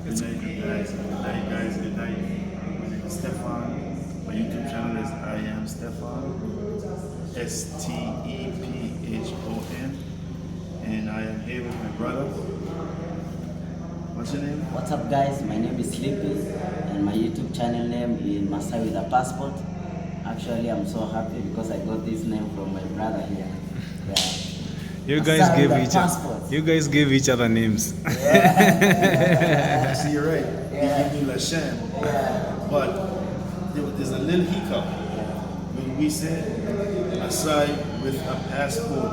Good night, guys. Good night, guys. Good night. My name is Stefan. My YouTube channel is I am Stefan. Stepphon. And I am here with my brother. What's your name? What's up, guys? My name is Sleepy, and my YouTube channel name is Maasai with a passport. Actually, I'm so happy because I got this name from my brother here. Yeah. You guys gave each other names. Yeah. See, you're right. Yeah. You give me Lashan. Yeah. But there's a little hiccup. When we said Maasai with a passport,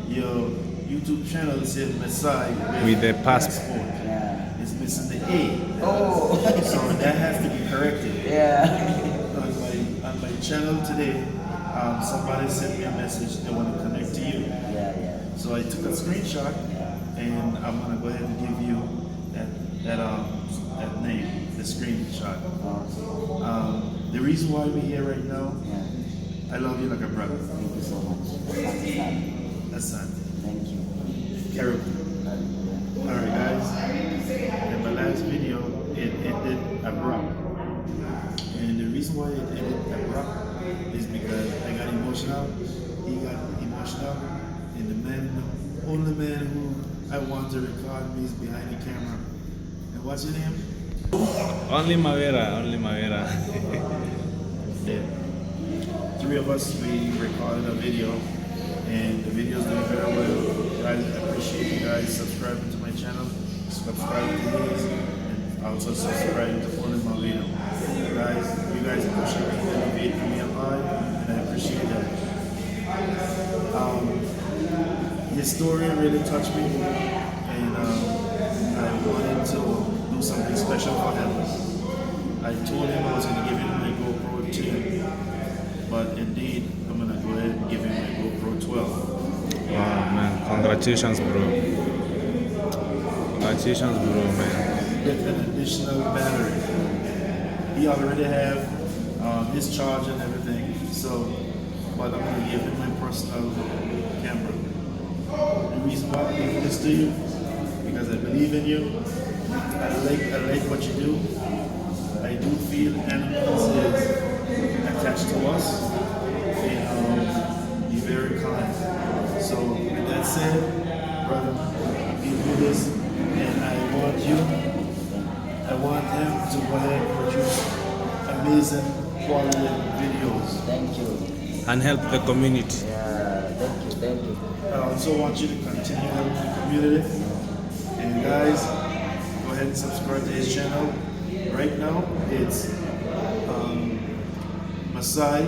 your YouTube channel said Maasai with a passport. Yeah. It's missing the A. Oh. So that has to be corrected. Yeah. On my channel today, somebody sent me a message they want to connect to you. Yeah. So I took a screenshot, and I'm gonna go ahead and give you that name, the screenshot. The reason why we're here right now, I love you like a brother. Thank you so much. That's not. Thank you. Caribou. Alright, guys. In my last video, it ended abrupt. And the reason why it ended abrupt is because I got emotional, he got emotional, and the only man who I want to record me is behind the camera. And what's your name? Only Mavera. Yeah. Three of us, we recorded a video, and the video's doing very well. Guys, I appreciate you guys subscribing to my channel, subscribing to his, and also subscribing to Only Mavera. Guys, you guys are pushing me to elevate me alive, and I appreciate that. His story really touched me, and I wanted to do something special for him. I told him I was going to give him my GoPro 2, but indeed, I'm going to go ahead and give him my GoPro 12. Wow, man. Congratulations, bro. Congratulations, bro, man. With an additional battery. He already have his charge and everything, so, but I'm going to give him my personal camera. The reason why I'm giving this to you, because I believe in you. I like what you do. I do feel animals is attached to us, and you're very kind. So with that said, brother, give me this, and I want him to go ahead and produce amazing quality videos. Thank you. And help the community. Yeah. Thank you. I also want you to continue helping the community. And guys, go ahead and subscribe to his channel. Right now, it's Maasai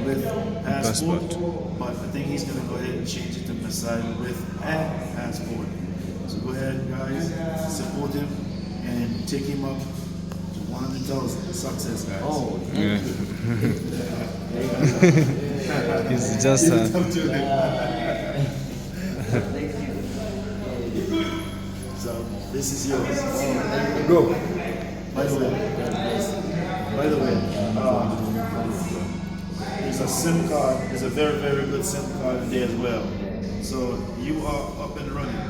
with passport, but I think he's gonna go ahead and change it to Maasai with a passport. So go ahead, guys, support him and take him up to 100,000 success, guys. Oh, Yeah. It's just thank you. So this is yours. Bro, by the way, there's a SIM card, there's a very, very good SIM card in there as well. So you are up and running.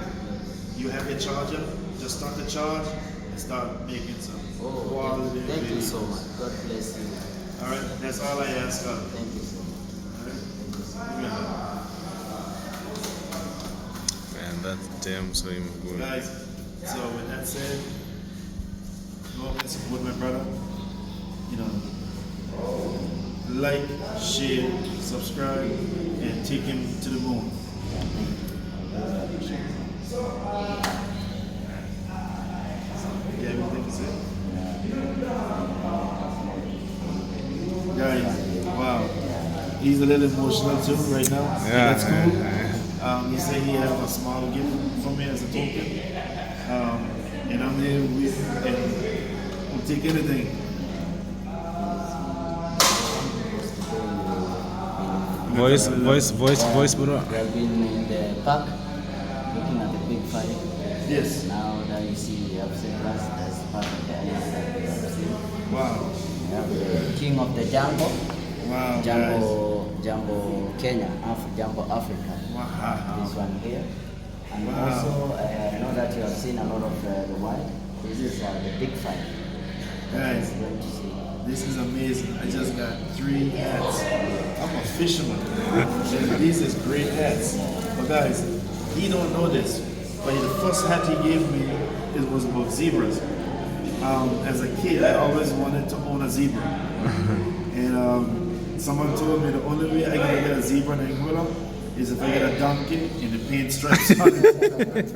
You have your charger, just start the charge and start making some quality Thank you videos. so much. God bless you. Alright, that's all I ask of. Thank you so much. Alright? man, that damn so good. Guys, so with that said, go and support my brother. You know, like, share, subscribe, and take him to the moon. Yeah, everything is it. Guys, wow. He's a little emotional too right now. Yeah, That's cool. He said he have a small gift for me as a token. And I'm here with and we'll take anything. Voice, bro. We have been in the park looking at the big fight. Yes. Now that you see the upset class, that's part of the animal that we have seen. Wow. We have the king of the jungle, Wow. Jambo Kenya, Jambo Africa. Wow. This one here. And Wow. also, I know that you have seen a lot of the wild. This is the big five. Guys, Great to see. this is amazing. I just got 3 hats. I'm a fisherman. And these is great hats. But guys, he don't know this. But the first hat he gave me, it was about zebras. As a kid, I always wanted to own a zebra. And someone told me the only way I can get a zebra in Angola is if I get a donkey and the paint stripes on it.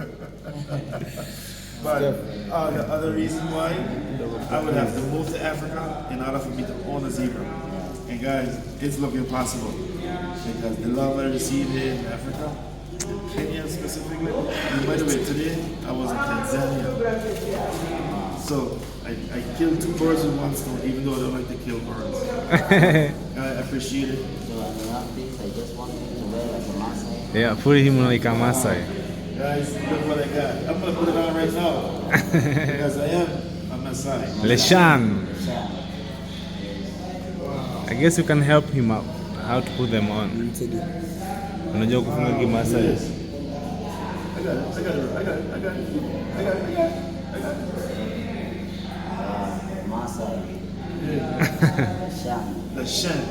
But the other reason why I would have to move to Africa in order for me to own a zebra. And guys, it's looking possible because the love I received here in Africa, in Kenya specifically. And by the way, today I was in Tanzania. So I killed 2 birds with 1 stone, even though I don't like to kill birds. I appreciate it. So when you have this, I just want you to wear like a Maasai. Yeah, put him like a Maasai. Guys, look what I got. I'm gonna put it on right now because I am a Maasai. Leshan. Yeah. I guess you can help him out how to put them on. Unajua kufunga kimasai. I got it. Maasai. Shan. The Shen.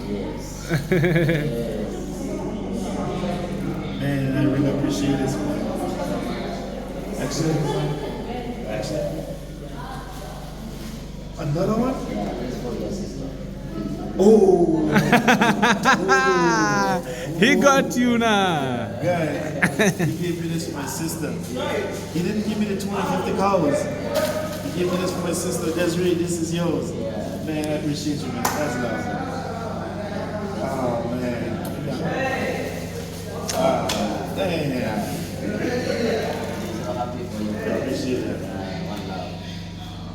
Yes. Man, I really appreciate this one. Excellent. Another one? Yeah, this for your sister. Oh! He got you now. Guys, he gave me this for my sister. He didn't give me the 250 cows. He gave me this for my sister. Desiree, this is yours. Man, I appreciate you, man. That's love. Oh, man. Damn. So happy for you. I appreciate that. One love.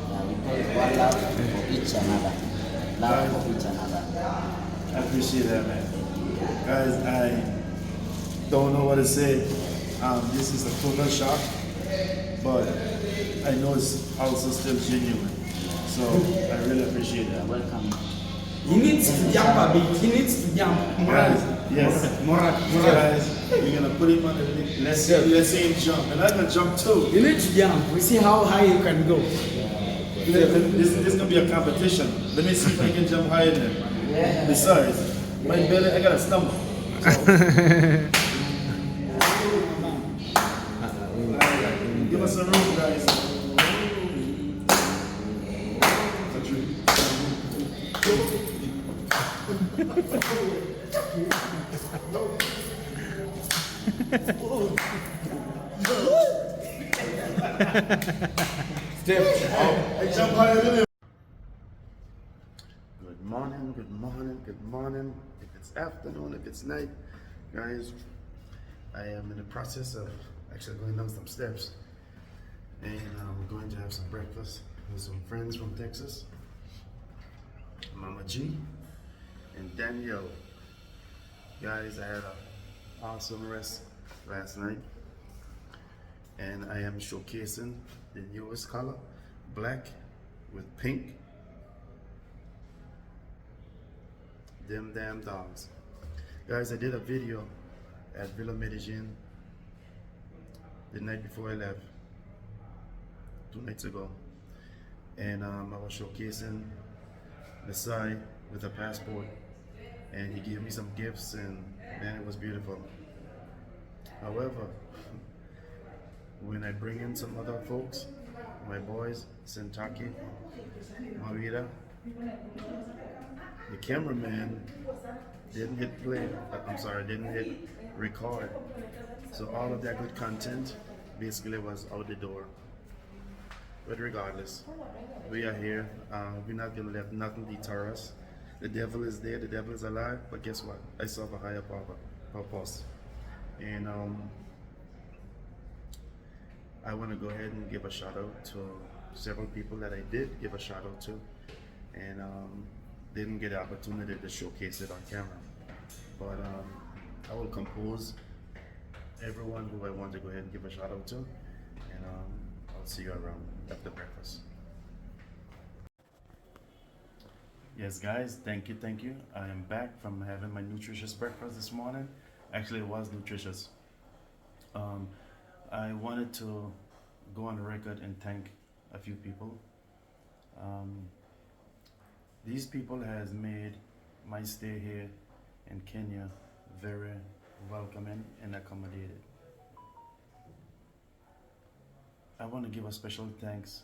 Yeah, we call it one love for each another. Love for each another. I appreciate that, man. Guys, I don't know what to say. This is a total shock, but I know it's also still genuine. So I really appreciate that. Welcome. He needs to jump a bit. He needs to jump. Guys, yes. Guys, we're gonna put him on the let's see him jump. And I'm gonna jump too. You need to jump. We see how high you can go. This is gonna be a competition. Let me see if I can jump higher than him. Besides, my belly, I gotta stumble. So, give us a room, guys. I jump higher than him. Good morning. If it's afternoon, if it's night, guys, I am in the process of actually going down some steps, and I'm going to have some breakfast with some friends from Texas, Mama G and Danielle. Guys, I had an awesome rest last night, and I am showcasing the newest color, black with pink. Them damn dogs. Guys, I did a video at Villa Medellin the night before I left, 2 nights ago, and I was showcasing Maasai with a passport, and he gave me some gifts, and man, it was beautiful. However, when I bring in some other folks, my boys, Sentaki, Marita, the cameraman didn't hit play, didn't hit record. So all of that good content basically was out the door. But regardless, we are here. We're not gonna let nothing deter us. The devil is there, the devil is alive, but guess what? I serve a higher purpose. And I wanna go ahead and give a shout out to several people that I did give a shout out to, and didn't get the opportunity to showcase it on camera. But I will compose everyone who I want to go ahead and give a shout out to, and I'll see you around after breakfast. Yes, guys, thank you. I am back from having my nutritious breakfast this morning. Actually, it was nutritious. I wanted to go on the record and thank a few people. Um, these people has made my stay here in Kenya very welcoming and accommodated. I want to give a special thanks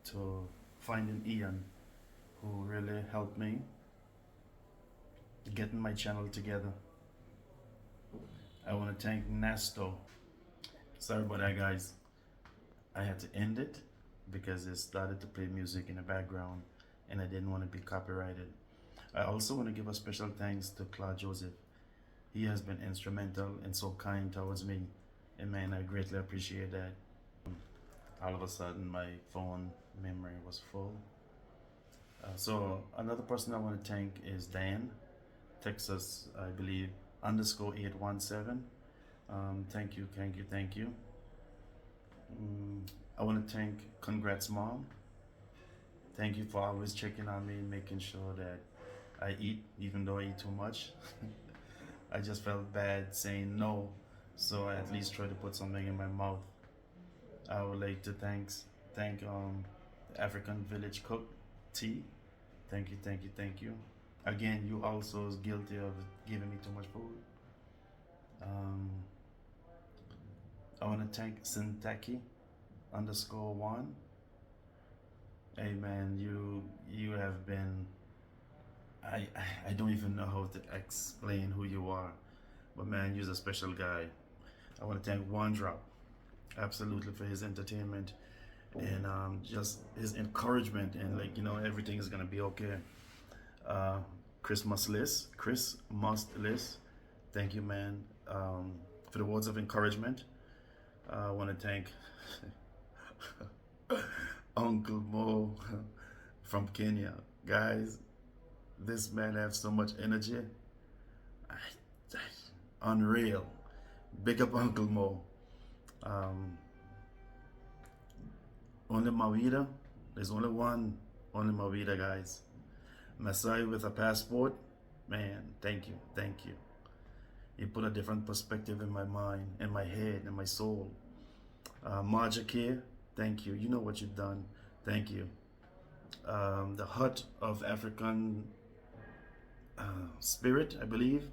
to Finding Ian, who really helped me getting my channel together. I want to thank Nesto. Sorry about that, guys. I had to end it because it started to play music in the background and I didn't want to be copyrighted. I also want to give a special thanks to Claude Joseph. He has been instrumental and so kind towards me, and man, I greatly appreciate that. All of a sudden, my phone memory was full. So another person I want to thank is Dan, Texas, I believe, _817. Thank you, thank you, thank you. I want to thank Congrats Mom. Thank you for always checking on me, making sure that I eat, even though I eat too much. I just felt bad saying no, so I at least try to put something in my mouth. I would like to thank the African Village Cook Tea. Thank you, thank you, thank you. Again, you also is guilty of giving me too much food. I want to thank Sintaki _1. Hey man, you have been. I don't even know how to explain who you are, but man, you're a special guy. I want to thank One Drop, absolutely, for his entertainment and just his encouragement and everything is gonna be okay. Christmas Must List, thank you, man, for the words of encouragement. I want to thank Uncle Mo from Kenya. Guys, this man has so much energy. Unreal. Big up Uncle Mo. Only Mawida. There's only one. Only Mawida, guys. Maasai with a passport. Man, thank you. Thank you. You put a different perspective in my mind, in my head, in my soul. Marja, thank you. You know what you've done. Thank you. The Hut of African Spirit, I believe,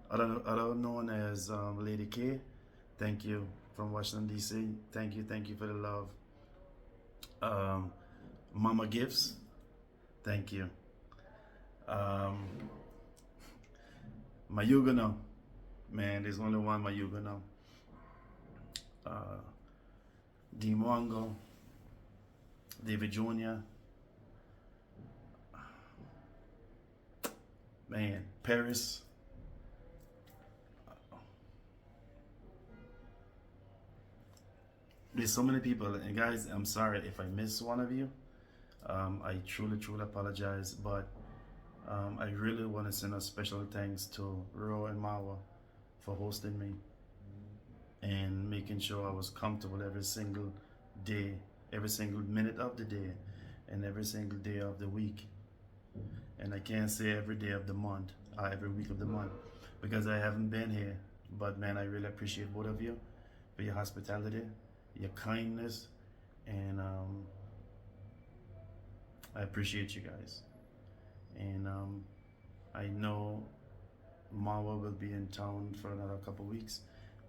other known as Lady K. Thank you from Washington D.C. Thank you for the love. Mama Gifts, thank you. Mayugano, man, there's only one Mayugano. Dimongo, David Jr. Man, Paris. There's so many people, and guys, I'm sorry if I miss one of you. I truly apologize, but I really want to send a special thanks to Ro and Mawa for hosting me and making sure I was comfortable every single day, every single minute of the day, and every single day of the week. And I can't say every day of the month, every week of the month, because I haven't been here. But man, I really appreciate both of you for your hospitality, your kindness, and I appreciate you guys. And I know Marwa will be in town for another couple weeks,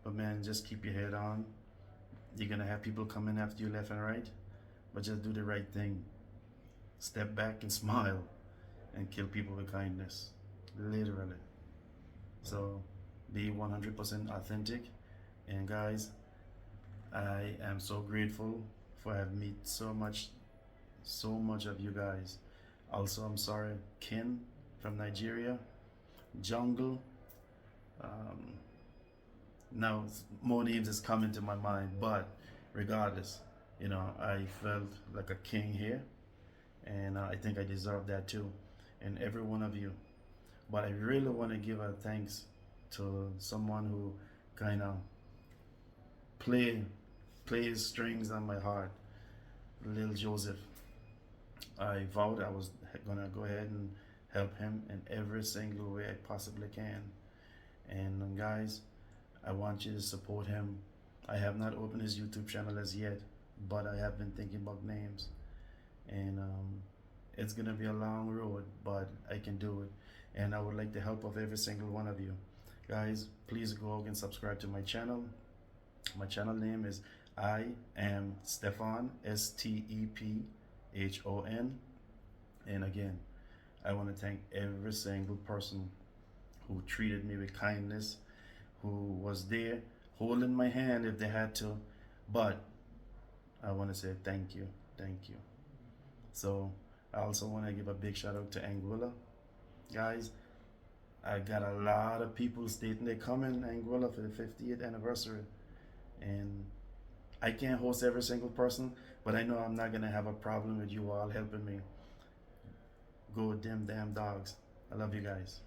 but man, just keep your head on. You're gonna have people coming after you left and right, but just do the right thing. Step back and smile and kill people with kindness, literally. So be 100% authentic. And guys, I am so grateful for having met so much of you guys. Also, I'm sorry, Ken from Nigeria, Jungle. Now more names is coming to my mind, but regardless, I felt like a king here, and I think I deserve that too, and every one of you. But I really want to give a thanks to someone who kind of plays strings on my heart, Lil Joseph. I vowed I was gonna go ahead and help him in every single way I possibly can. And guys, I want you to support him I have not opened his YouTube channel as yet, but I have been thinking about names, and it's gonna be a long road, but I can do it, and I would like the help of every single one of you. Guys, please go and subscribe to my channel. My channel name is I am Stefan, STEPHON. And again, I want to thank every single person who treated me with kindness, who was there holding my hand if they had to. But I want to say thank you. Thank you. So I also want to give a big shout out to Anguilla. Guys, I got a lot of people stating they're coming to Anguilla for the 50th anniversary. And I can't host every single person, but I know I'm not gonna have a problem with you all helping me. Go them damn dogs. I love you guys.